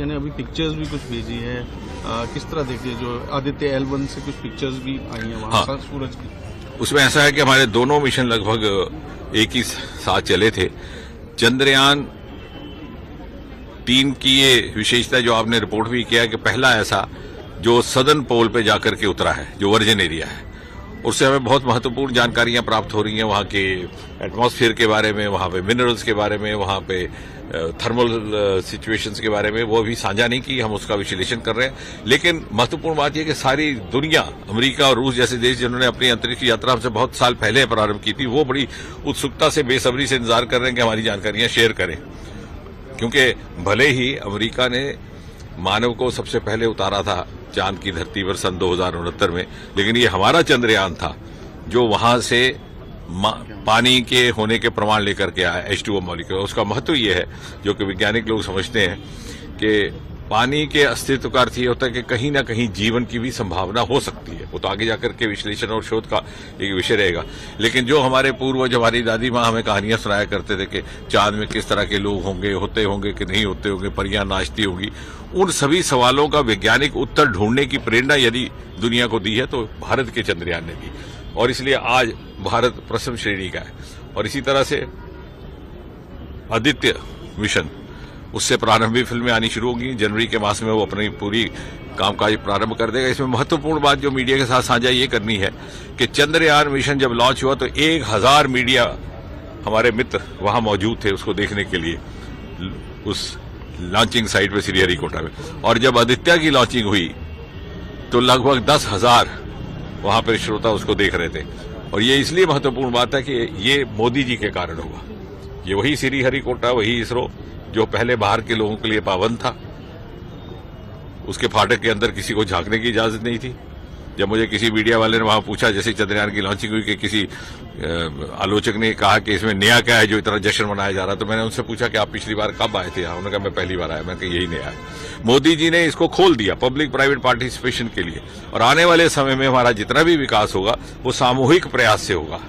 ने अभी पिक्चर्स भी कुछ भेजी है, किस तरह देखिए जो आदित्य L1 से कुछ पिक्चर्स भी आई हैं वहाँ हाँ। सूरज की। उसमें ऐसा है कि हमारे दोनों मिशन लगभग एक ही साथ चले थे। चंद्रयान 3 की ये विशेषता जो आपने रिपोर्ट भी किया कि पहला ऐसा जो सदर्न पोल पे जाकर के उतरा है, जो वर्जिन एरिया है, उससे हमें बहुत महत्वपूर्ण जानकारियां प्राप्त हो रही हैं वहां के एटमॉस्फेयर के बारे में, वहां पे मिनरल्स के बारे में, वहां पे थर्मल सिचुएशंस के बारे में। वो अभी साझा नहीं की, हम उसका विश्लेषण कर रहे हैं। लेकिन महत्वपूर्ण बात यह कि सारी दुनिया, अमेरिका और रूस जैसे देश जिन्होंने अपनी अंतरिक्ष यात्रा हमसे बहुत साल पहले प्रारंभ की थी, वो बड़ी उत्सुकता से, बेसब्री से इंतजार कर रहे हैं कि हमारी जानकारियां शेयर करें। क्योंकि भले ही अमेरिका ने मानव को सबसे पहले उतारा था चांद की धरती पर सन 2069 में, लेकिन ये हमारा चंद्रयान था जो वहां से पानी के होने के प्रमाण लेकर के आया, H2O मॉलिक्यूल। उसका महत्व ये है, जो कि वैज्ञानिक लोग समझते हैं, कि पानी के अस्तित्व का अर्थ ये होता है कि कहीं ना कहीं जीवन की भी संभावना हो सकती है। वो तो आगे जाकर के विश्लेषण और शोध का एक विषय रहेगा। लेकिन जो हमारे पूर्वज, हमारी दादी माँ हमें कहानियां सुनाया करते थे कि चांद में किस तरह के लोग होंगे, होते होंगे कि नहीं होते होंगे, परियां नाचती होगी, उन सभी सवालों का वैज्ञानिक उत्तर ढूंढने की प्रेरणा यदि दुनिया को दी है तो भारत के चंद्रयान ने दी। और इसलिए आज भारत प्रथम श्रेणी का है। और इसी तरह से आदित्य मिशन, उससे प्रारंभिक फिल्में आनी शुरू होंगी। जनवरी के मास में वो अपनी पूरी कामकाज प्रारंभ कर देगा। इसमें महत्वपूर्ण बात जो मीडिया के साथ साझा ये करनी है कि चंद्रयान मिशन जब लॉन्च हुआ तो 1000 मीडिया हमारे मित्र वहां मौजूद थे उसको देखने के लिए, उस लॉन्चिंग साइट पे श्रीहरिकोटा में। और जब आदित्य की लॉन्चिंग हुई तो लगभग 10,000 वहां पर श्रोता उसको देख रहे थे। और ये इसलिए महत्वपूर्ण बात है कि ये मोदी जी के कारण हुआ। ये वही श्रीहरिकोटा, वही इसरो जो पहले बाहर के लोगों के लिए पाबंद था, उसके फाटक के अंदर किसी को झांकने की इजाजत नहीं थी। जब मुझे किसी मीडिया वाले ने वहां पूछा, जैसे चंद्रयान की लॉन्चिंग हुई, कि किसी आलोचक ने कहा कि इसमें नया क्या है जो इतना जश्न मनाया जा रहा, तो मैंने उनसे पूछा कि आप पिछली बार कब आए थे यहाँ? उन्होंने कहा मैं पहली बार आया। मैंने कहा यही नया है। मोदी जी ने इसको खोल दिया पब्लिक प्राइवेट पार्टिसिपेशन के लिए। और आने वाले समय में हमारा जितना भी विकास होगा वो सामूहिक प्रयास से होगा।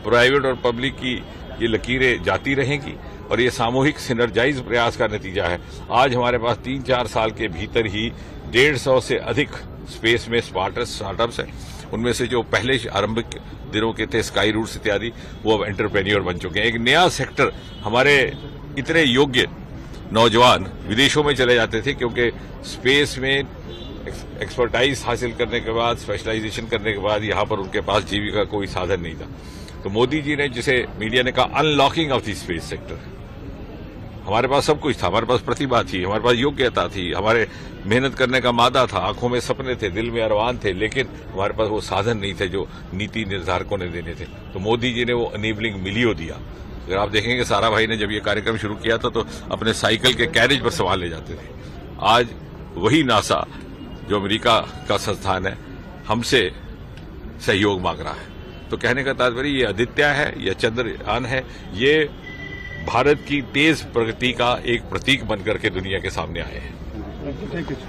प्राइवेट और पब्लिक की ये लकीरें जाती रहेंगी और ये सामूहिक सिनर्जाइज प्रयास का नतीजा है। आज हमारे पास 3-4 साल के भीतर ही 150 से अधिक स्पेस में स्टार्टअप्स हैं। उनमें से जो पहले आरंभिक दिनों के थे, स्काई रूट्स इत्यादि, वो अब एंटरप्रेन्योर बन चुके हैं। एक नया सेक्टर, हमारे इतने योग्य नौजवान विदेशों में चले जाते थे क्योंकि स्पेस में एक्सपर्टाइज हासिल करने के बाद, स्पेशलाइजेशन करने के बाद यहाँ पर उनके पास जीविका कोई साधन नहीं था। तो मोदी जी ने, जिसे मीडिया ने कहा unlocking of the space sector, हमारे पास सब कुछ था, हमारे पास प्रतिभा थी, हमारे पास योग्यता थी, हमारे मेहनत करने का मादा था, आंखों में सपने थे, दिल में अरमान थे, लेकिन हमारे पास वो साधन नहीं थे जो नीति निर्धारकों ने देने थे। तो मोदी जी ने वो अनेबलिंग मिलियो दिया। अगर आप देखेंगे, सारा भाई ने जब ये कार्यक्रम शुरू किया था तो अपने साइकिल के कैरेज पर सवार ले जाते थे। आज वही नासा, जो अमेरिका का संस्थान है, हमसे सहयोग मांग रहा है। तो कहने का तात्पर्य ये आदित्य है या चंद्रयान है, ये भारत की तेज प्रगति का एक प्रतीक बनकर के दुनिया के सामने आए हैं।